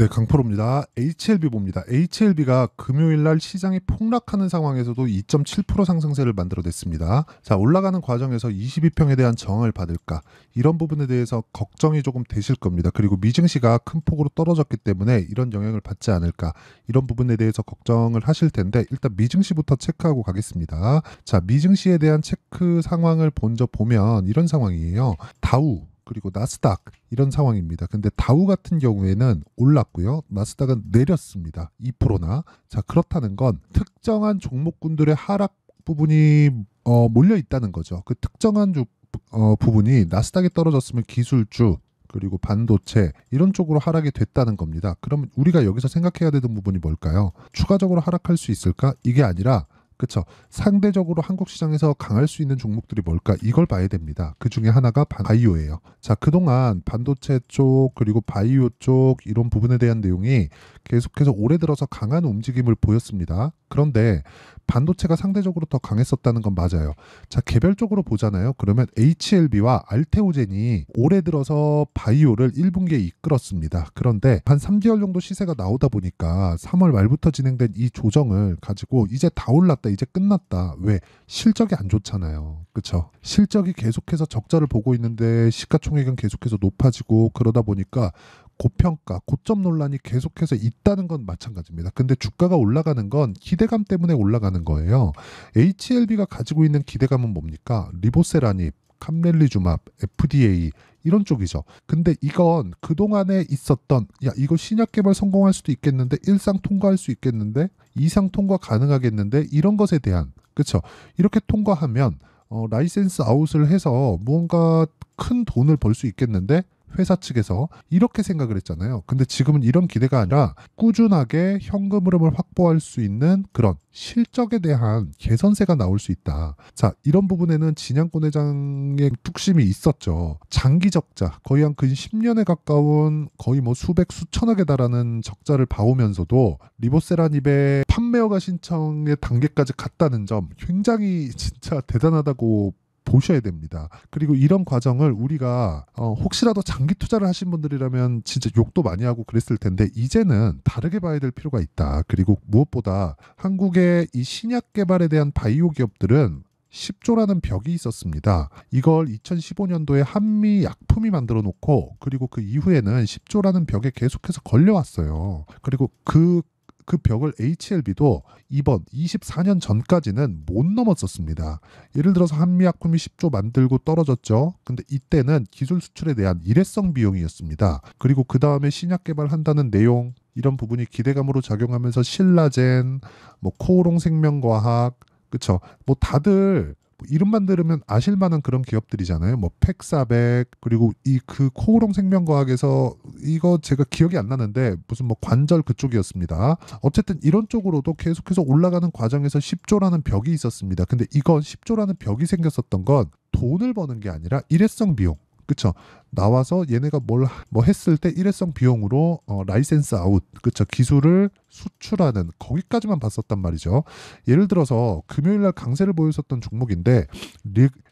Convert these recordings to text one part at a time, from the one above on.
네, 강프로입니다. HLB 봅니다. HLB가 금요일 날 시장이 폭락하는 상황에서도 2.7% 상승세를 만들어냈습니다. 자, 올라가는 과정에서 22평에 대한 저항을 받을까? 이런 부분에 대해서 걱정이 조금 되실 겁니다. 그리고 미증시가 큰 폭으로 떨어졌기 때문에 이런 영향을 받지 않을까? 이런 부분에 대해서 걱정을 하실 텐데 일단 미증시부터 체크하고 가겠습니다. 자, 미증시에 대한 체크 상황을 먼저 보면 이런 상황이에요. 다우 그리고 나스닥 이런 상황입니다. 근데 다우 같은 경우에는 올랐고요. 나스닥은 내렸습니다. 2%나. 자, 그렇다는 건 특정한 종목군들의 하락 부분이 몰려 있다는 거죠. 그 특정한 부분이 나스닥이 떨어졌으면 기술주 그리고 반도체 이런 쪽으로 하락이 됐다는 겁니다. 그러면 우리가 여기서 생각해야 되는 부분이 뭘까요? 추가적으로 하락할 수 있을까? 이게 아니라 그렇죠. 상대적으로 한국 시장에서 강할 수 있는 종목들이 뭘까? 이걸 봐야 됩니다. 그 중에 하나가 바이오예요. 자, 그동안 반도체 쪽 그리고 바이오 쪽 이런 부분에 대한 내용이 계속해서 올해 들어서 강한 움직임을 보였습니다. 그런데 반도체가 상대적으로 더 강했었다는 건 맞아요. 자, 개별적으로 보잖아요. 그러면 HLB와 알테오젠이 올해 들어서 바이오를 1분기에 이끌었습니다. 그런데 한 3개월 정도 시세가 나오다 보니까 3월 말부터 진행된 이 조정을 가지고 이제 다 올랐다, 이제 끝났다. 왜? 실적이 안 좋잖아요. 그렇죠? 실적이 계속해서 적자를 보고 있는데 시가총액은 계속해서 높아지고 그러다 보니까 고평가, 고점 논란이 계속해서 있다는 건 마찬가지입니다. 근데 주가가 올라가는 건 기대감 때문에 올라가는 거예요. HLB가 가지고 있는 기대감은 뭡니까? 리보세라닙, 캄렐리주맙, FDA 이런 쪽이죠. 근데 이건 그동안에 있었던 이거 신약 개발 성공할 수도 있겠는데 1상 통과할 수 있겠는데 2상 통과 가능하겠는데 이런 것에 대한 그렇죠. 이렇게 통과하면 라이센스 아웃을 해서 무언가 큰 돈을 벌 수 있겠는데 회사 측에서 이렇게 생각을 했잖아요. 근데 지금은 이런 기대가 아니라 꾸준하게 현금 흐름을 확보할 수 있는 그런 실적에 대한 개선세가 나올 수 있다. 자, 이런 부분에는 진양권 회장의 뚝심이 있었죠. 장기 적자, 거의 한 근 10년에 가까운 거의 뭐 수백 수천억에 달하는 적자를 봐오면서도 리보세라닙의 판매허가 신청의 단계까지 갔다는 점 굉장히 진짜 대단하다고 보셔야 됩니다. 그리고 이런 과정을 우리가 혹시라도 장기 투자를 하신 분들이라면 진짜 욕도 많이 하고 그랬을 텐데 이제는 다르게 봐야 될 필요가 있다. 그리고 무엇보다 한국의 이 신약 개발에 대한 바이오 기업들은 10조라는 벽이 있었습니다. 이걸 2015년도에 한미 약품이 만들어 놓고 그리고 그 이후에는 10조라는 벽에 계속해서 걸려왔어요. 그리고 그 벽을 HLB도 이번 24년 전까지는 못 넘었었습니다. 예를 들어서 한미약품이 10조 만들고 떨어졌죠. 근데 이때는 기술 수출에 대한 일회성 비용이었습니다. 그리고 그 다음에 신약 개발한다는 내용 이런 부분이 기대감으로 작용하면서 신라젠, 뭐 코오롱 생명과학, 그쵸? 뭐 다들 이름만 들으면 아실만한 그런 기업들이잖아요. 뭐 팩사백 그리고 그 코오롱 생명과학에서 이거 제가 기억이 안 나는데 무슨 뭐 관절 그쪽이었습니다. 어쨌든 이런 쪽으로도 계속해서 올라가는 과정에서 10조라는 벽이 있었습니다. 근데 이건 10조라는 벽이 생겼었던 건 돈을 버는 게 아니라 일회성 비용. 그쵸? 나와서 얘네가 뭐 했을 때 일회성 비용으로 라이센스 아웃, 그쵸? 기술을 수출하는 거기까지만 봤었단 말이죠. 예를 들어서 금요일날 강세를 보였었던 종목인데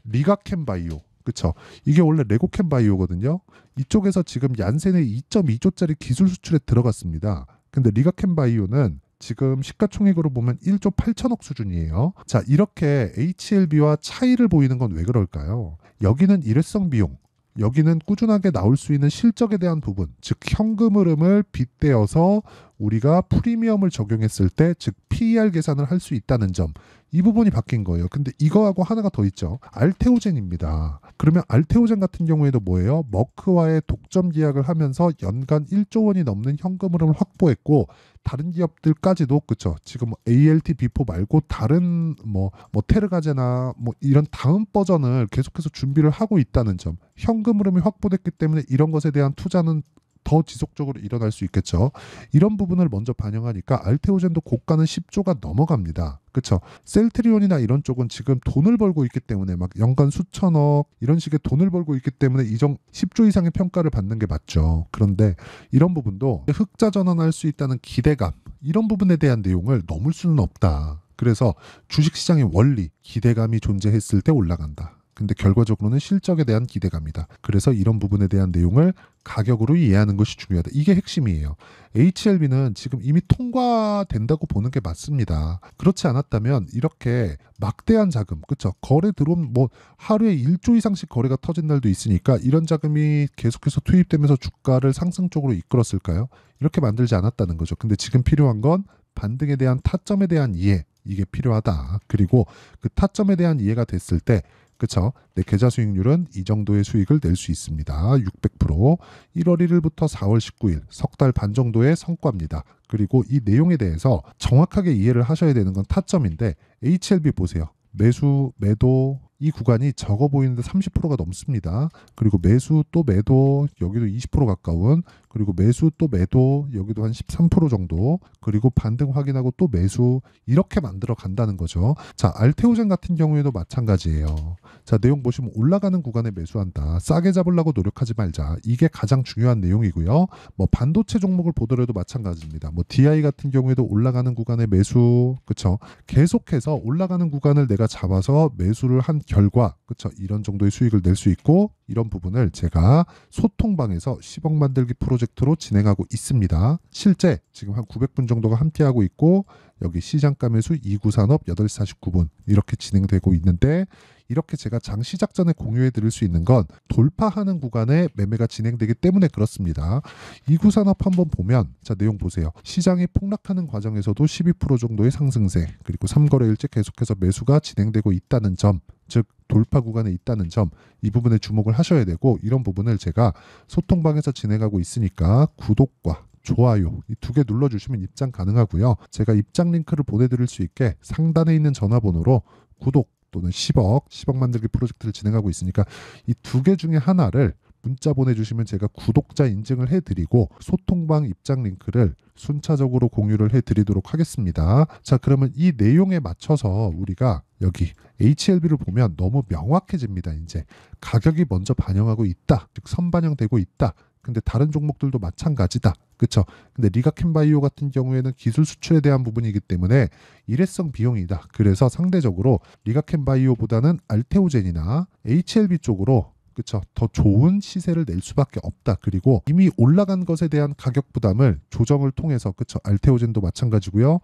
리가캠 바이오, 그쵸? 이게 원래 레고캠 바이오거든요. 이쪽에서 지금 얀센의 2.2조짜리 기술 수출에 들어갔습니다. 근데 리가캠 바이오는 지금 시가총액으로 보면 1조 8천억 수준이에요. 자, 이렇게 HLB와 차이를 보이는 건 왜 그럴까요? 여기는 일회성 비용, 여기는 꾸준하게 나올 수 있는 실적에 대한 부분, 즉 현금 흐름을 빗대어서 우리가 프리미엄을 적용했을 때, 즉 PER 계산을 할 수 있다는 점, 이 부분이 바뀐 거예요. 근데 이거하고 하나가 더 있죠. 알테오젠입니다. 그러면 알테오젠 같은 경우에도 뭐예요? 머크와의 독점 계약을 하면서 연간 1조 원이 넘는 현금 흐름을 확보했고 다른 기업들까지도 그쵸. 지금 ALT B4 말고 다른 뭐 테르가제나 뭐 이런 다음 버전을 계속해서 준비를 하고 있다는 점. 현금 흐름이 확보됐기 때문에 이런 것에 대한 투자는 더 지속적으로 일어날 수 있겠죠. 이런 부분을 먼저 반영하니까 알테오젠도 고가는 10조가 넘어갑니다. 그렇죠? 셀트리온이나 이런 쪽은 지금 돈을 벌고 있기 때문에 막 연간 수천억 이런 식의 돈을 벌고 있기 때문에 10조 이상의 평가를 받는 게 맞죠. 그런데 이런 부분도 흑자 전환할 수 있다는 기대감 이런 부분에 대한 내용을 넘을 수는 없다. 그래서 주식시장의 원리, 기대감이 존재했을 때 올라간다. 근데 결과적으로는 실적에 대한 기대감이다. 그래서 이런 부분에 대한 내용을 가격으로 이해하는 것이 중요하다. 이게 핵심이에요. HLB는 지금 이미 통과된다고 보는 게 맞습니다. 그렇지 않았다면 이렇게 막대한 자금, 그렇죠? 거래 들어오면 뭐 하루에 1조 이상씩 거래가 터진 날도 있으니까 이런 자금이 계속해서 투입되면서 주가를 상승 쪽으로 이끌었을까요? 이렇게 만들지 않았다는 거죠. 근데 지금 필요한 건 반등에 대한 타점에 대한 이해, 이게 필요하다. 그리고 그 타점에 대한 이해가 됐을 때 그쵸? 내 계좌 수익률은 이 정도의 수익을 낼 수 있습니다. 600%. 1월 1일부터 4월 19일 석 달 반 정도의 성과입니다. 그리고 이 내용에 대해서 정확하게 이해를 하셔야 되는 건 타점인데 HLB 보세요. 매수, 매도 이 구간이 적어 보이는데 30%가 넘습니다. 그리고 매수 또 매도 여기도 20% 가까운, 그리고 매수 또 매도 여기도 한 13% 정도, 그리고 반등 확인하고 또 매수, 이렇게 만들어 간다는 거죠. 자, 알테오젠 같은 경우에도 마찬가지예요. 자, 내용 보시면 올라가는 구간에 매수한다. 싸게 잡으려고 노력하지 말자. 이게 가장 중요한 내용이고요. 뭐 반도체 종목을 보더라도 마찬가지입니다. 뭐 DI 같은 경우에도 올라가는 구간에 매수, 그쵸? 계속해서 올라가는 구간을 내가 잡아서 매수를 한 결과, 그쵸? 이런 정도의 수익을 낼 수 있고, 이런 부분을 제가 소통방에서 10억 만들기 프로젝트로 진행하고 있습니다. 실제 지금 한 900분 정도가 함께하고 있고, 여기 시장가 매수 2구산업 8시 49분 이렇게 진행되고 있는데, 이렇게 제가 장 시작 전에 공유해 드릴 수 있는 건 돌파하는 구간에 매매가 진행되기 때문에 그렇습니다. 2구산업 한번 보면, 자, 내용 보세요. 시장이 폭락하는 과정에서도 12% 정도의 상승세, 그리고 3거래일째 계속해서 매수가 진행되고 있다는 점, 즉 돌파 구간에 있다는 점, 이 부분에 주목을 하셔야 되고, 이런 부분을 제가 소통방에서 진행하고 있으니까 구독과 좋아요 이 두 개 눌러주시면 입장 가능하고요. 제가 입장 링크를 보내드릴 수 있게 상단에 있는 전화번호로 구독 또는 10억 만들기 프로젝트를 진행하고 있으니까 이 두 개 중에 하나를 문자 보내주시면 제가 구독자 인증을 해드리고 소통방 입장 링크를 순차적으로 공유를 해드리도록 하겠습니다. 자, 그러면 이 내용에 맞춰서 우리가 여기 HLB를 보면 너무 명확해집니다. 이제 가격이 먼저 반영하고 있다, 즉 선반영되고 있다. 근데 다른 종목들도 마찬가지다. 그렇죠? 근데 리가켄바이오 같은 경우에는 기술 수출에 대한 부분이기 때문에 일회성 비용이다. 그래서 상대적으로 리가켄바이오보다는 알테오젠이나 HLB 쪽으로, 그렇죠, 더 좋은 시세를 낼 수밖에 없다. 그리고 이미 올라간 것에 대한 가격 부담을 조정을 통해서, 그렇죠, 알테오젠도 마찬가지고요.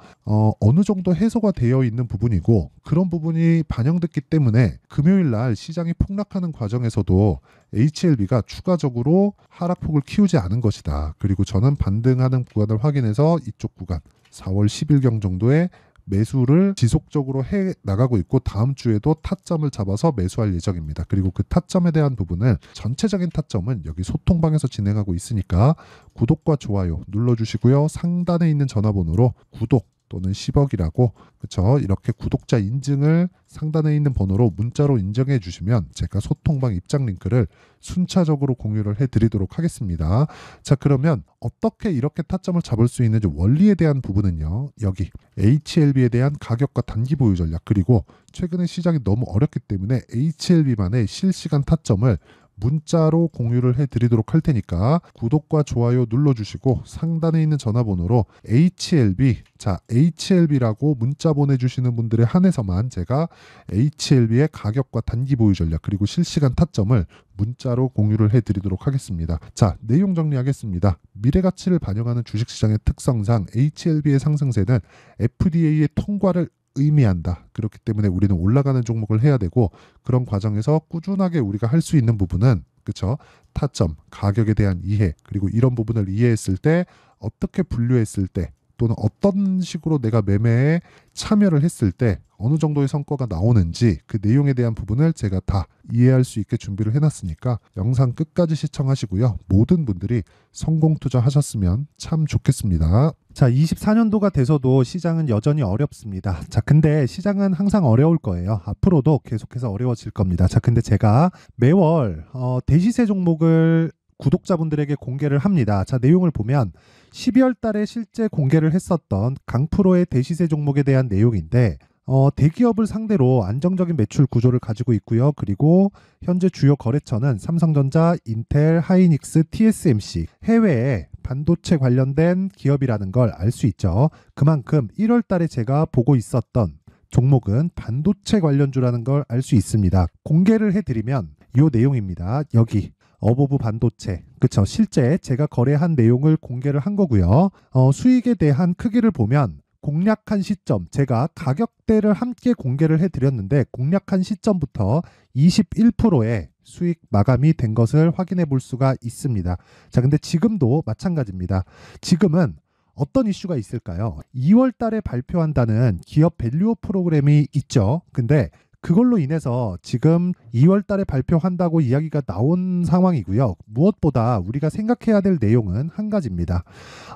어느 정도 해소가 되어 있는 부분이고, 그런 부분이 반영됐기 때문에 금요일 날 시장이 폭락하는 과정에서도 HLB가 추가적으로 하락폭을 키우지 않은 것이다. 그리고 저는 반등하는 구간을 확인해서 이쪽 구간 4월 10일경 정도에 매수를 지속적으로 해 나가고 있고, 다음 주에도 타점을 잡아서 매수할 예정입니다. 그리고 그 타점에 대한 부분을, 전체적인 타점은 여기 소통방에서 진행하고 있으니까 구독과 좋아요 눌러주시고요. 상단에 있는 전화번호로 구독 또는 10억이라고, 그렇죠, 이렇게 구독자 인증을 상단에 있는 번호로 문자로 인정해 주시면 제가 소통방 입장 링크를 순차적으로 공유를 해드리도록 하겠습니다. 자, 그러면 어떻게 이렇게 타점을 잡을 수 있는지 원리에 대한 부분은요, 여기 HLB에 대한 가격과 단기 보유 전략, 그리고 최근에 시장이 너무 어렵기 때문에 HLB만의 실시간 타점을 문자로 공유를 해드리도록 할 테니까 구독과 좋아요 눌러주시고 상단에 있는 전화번호로 HLB, 자, HLB라고 문자 보내주시는 분들에 한해서만 제가 HLB의 가격과 단기 보유 전략 그리고 실시간 타점을 문자로 공유를 해드리도록 하겠습니다. 자, 내용 정리하겠습니다. 미래가치를 반영하는 주식시장의 특성상 HLB의 상승세는 FDA의 통과를 의미한다. 그렇기 때문에 우리는 올라가는 종목을 해야 되고, 그런 과정에서 꾸준하게 우리가 할 수 있는 부분은, 그렇죠, 타점, 가격에 대한 이해, 그리고 이런 부분을 이해했을 때 어떻게 분류했을 때, 또는 어떤 식으로 내가 매매에 참여를 했을 때 어느 정도의 성과가 나오는지, 그 내용에 대한 부분을 제가 다 이해할 수 있게 준비를 해놨으니까 영상 끝까지 시청하시고요. 모든 분들이 성공 투자하셨으면 참 좋겠습니다. 자, 24년도가 돼서도 시장은 여전히 어렵습니다. 자, 근데 시장은 항상 어려울 거예요. 앞으로도 계속해서 어려워질 겁니다. 자, 근데 제가 매월 대시세 종목을 구독자분들에게 공개를 합니다. 자, 내용을 보면 12월 달에 실제 공개를 했었던 강프로의 대시세 종목에 대한 내용인데, 대기업을 상대로 안정적인 매출 구조를 가지고 있고요. 그리고 현재 주요 거래처는 삼성전자, 인텔, 하이닉스, TSMC, 해외에 반도체 관련된 기업이라는 걸 알 수 있죠. 그만큼 1월 달에 제가 보고 있었던 종목은 반도체 관련주라는 걸 알 수 있습니다. 공개를 해드리면 이 내용입니다. 여기 어보브 반도체, 그쵸? 실제 제가 거래한 내용을 공개를 한 거고요. 수익에 대한 크기를 보면 공략한 시점, 제가 가격대를 함께 공개를 해드렸는데 공략한 시점부터 21%의 수익 마감이 된 것을 확인해 볼 수가 있습니다. 자, 근데 지금도 마찬가지입니다. 지금은 어떤 이슈가 있을까요? 2월 달에 발표한다는 기업 밸류업 프로그램이 있죠. 근데 그걸로 인해서 지금 2월 달에 발표한다고 이야기가 나온 상황이고요. 무엇보다 우리가 생각해야 될 내용은 한 가지입니다.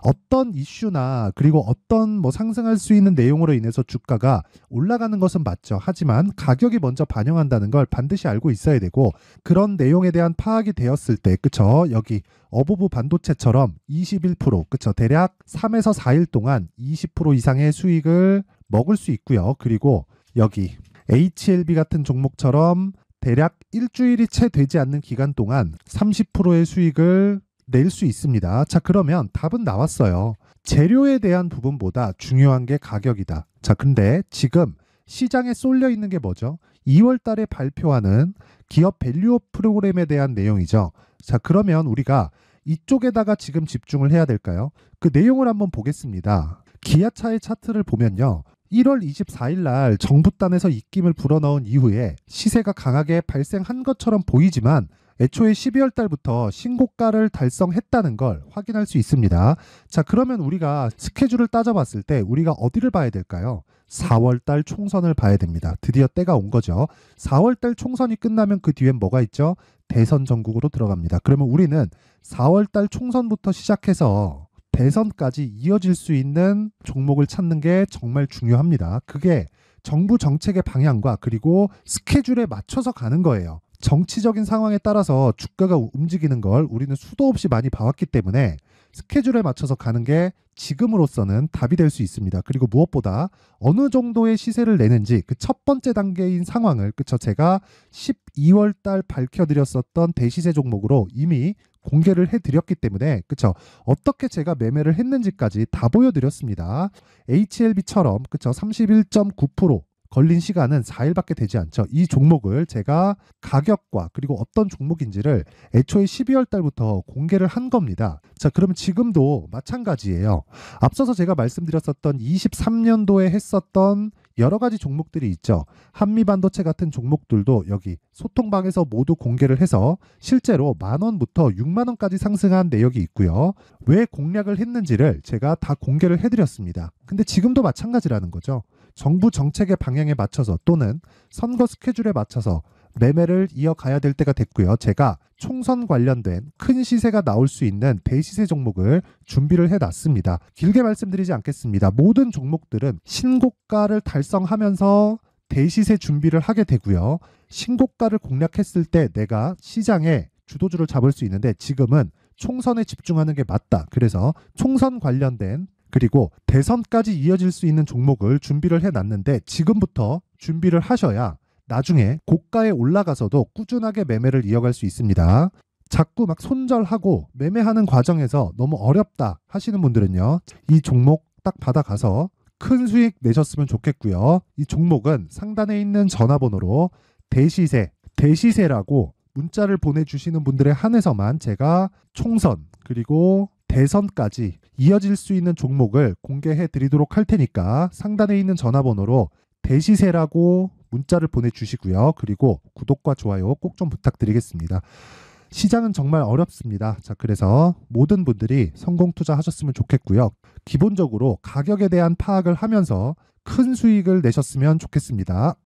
어떤 이슈나 그리고 어떤 상승할 수 있는 내용으로 인해서 주가가 올라가는 것은 맞죠. 하지만 가격이 먼저 반영한다는 걸 반드시 알고 있어야 되고, 그런 내용에 대한 파악이 되었을 때, 그쵸? 여기 어보브 반도체처럼 21%, 그쵸? 대략 3에서 4일 동안 20% 이상의 수익을 먹을 수 있고요. 그리고 여기 HLB 같은 종목처럼 대략 일주일이 채 되지 않는 기간 동안 30%의 수익을 낼 수 있습니다. 자, 그러면 답은 나왔어요. 재료에 대한 부분보다 중요한 게 가격이다. 자, 근데 지금 시장에 쏠려 있는 게 뭐죠? 2월 달에 발표하는 기업 밸류업 프로그램에 대한 내용이죠. 자, 그러면 우리가 이쪽에다가 지금 집중을 해야 될까요? 그 내용을 한번 보겠습니다. 기아차의 차트를 보면요. 1월 24일 날 정부단에서 입김을 불어넣은 이후에 시세가 강하게 발생한 것처럼 보이지만 애초에 12월 달부터 신고가를 달성했다는 걸 확인할 수 있습니다. 자, 그러면 우리가 스케줄을 따져봤을 때 우리가 어디를 봐야 될까요? 4월 달 총선을 봐야 됩니다. 드디어 때가 온 거죠. 4월 달 총선이 끝나면 그 뒤엔 뭐가 있죠? 대선 전국으로 들어갑니다. 그러면 우리는 4월 달 총선부터 시작해서 대선까지 이어질 수 있는 종목을 찾는 게 정말 중요합니다. 그게 정부 정책의 방향과 그리고 스케줄에 맞춰서 가는 거예요. 정치적인 상황에 따라서 주가가 움직이는 걸 우리는 수도 없이 많이 봐왔기 때문에 스케줄에 맞춰서 가는 게 지금으로서는 답이 될 수 있습니다. 그리고 무엇보다 어느 정도의 시세를 내는지 그 첫 번째 단계인 상황을, 그쵸? 제가 12월 달 밝혀드렸었던 대시세 종목으로 이미 공개를 해드렸기 때문에, 그쵸? 어떻게 제가 매매를 했는지까지 다 보여드렸습니다. HLB처럼, 그쵸? 31.9% 걸린 시간은 4일밖에 되지 않죠. 이 종목을 제가 가격과 그리고 어떤 종목인지를 애초에 12월 달부터 공개를 한 겁니다. 자, 그러면 지금도 마찬가지예요. 앞서서 제가 말씀드렸었던 23년도에 했었던 여러 가지 종목들이 있죠. 한미반도체 같은 종목들도 여기 소통방에서 모두 공개를 해서 실제로 10,000원부터 60,000원까지 상승한 내역이 있고요. 왜 공략을 했는지를 제가 다 공개를 해드렸습니다. 근데 지금도 마찬가지라는 거죠. 정부 정책의 방향에 맞춰서 또는 선거 스케줄에 맞춰서 매매를 이어가야 될 때가 됐고요. 제가 총선 관련된 큰 시세가 나올 수 있는 대시세 종목을 준비를 해놨습니다. 길게 말씀드리지 않겠습니다. 모든 종목들은 신고가를 달성하면서 대시세 준비를 하게 되고요. 신고가를 공략했을 때 내가 시장에 주도주를 잡을 수 있는데 지금은 총선에 집중하는 게 맞다. 그래서 총선 관련된 그리고 대선까지 이어질 수 있는 종목을 준비를 해놨는데 지금부터 준비를 하셔야 나중에 고가에 올라가서도 꾸준하게 매매를 이어갈 수 있습니다. 자꾸 막 손절하고 매매하는 과정에서 너무 어렵다 하시는 분들은요. 이 종목 딱 받아가서 큰 수익 내셨으면 좋겠고요. 이 종목은 상단에 있는 전화번호로 대시세라고 문자를 보내주시는 분들에 한해서만 제가 총선 그리고 대선까지 이어질 수 있는 종목을 공개해 드리도록 할 테니까 상단에 있는 전화번호로 대시세라고 문자를 보내주시고요. 그리고 구독과 좋아요 꼭 좀 부탁드리겠습니다. 시장은 정말 어렵습니다. 자, 그래서 모든 분들이 성공 투자하셨으면 좋겠고요. 기본적으로 가격에 대한 파악을 하면서 큰 수익을 내셨으면 좋겠습니다.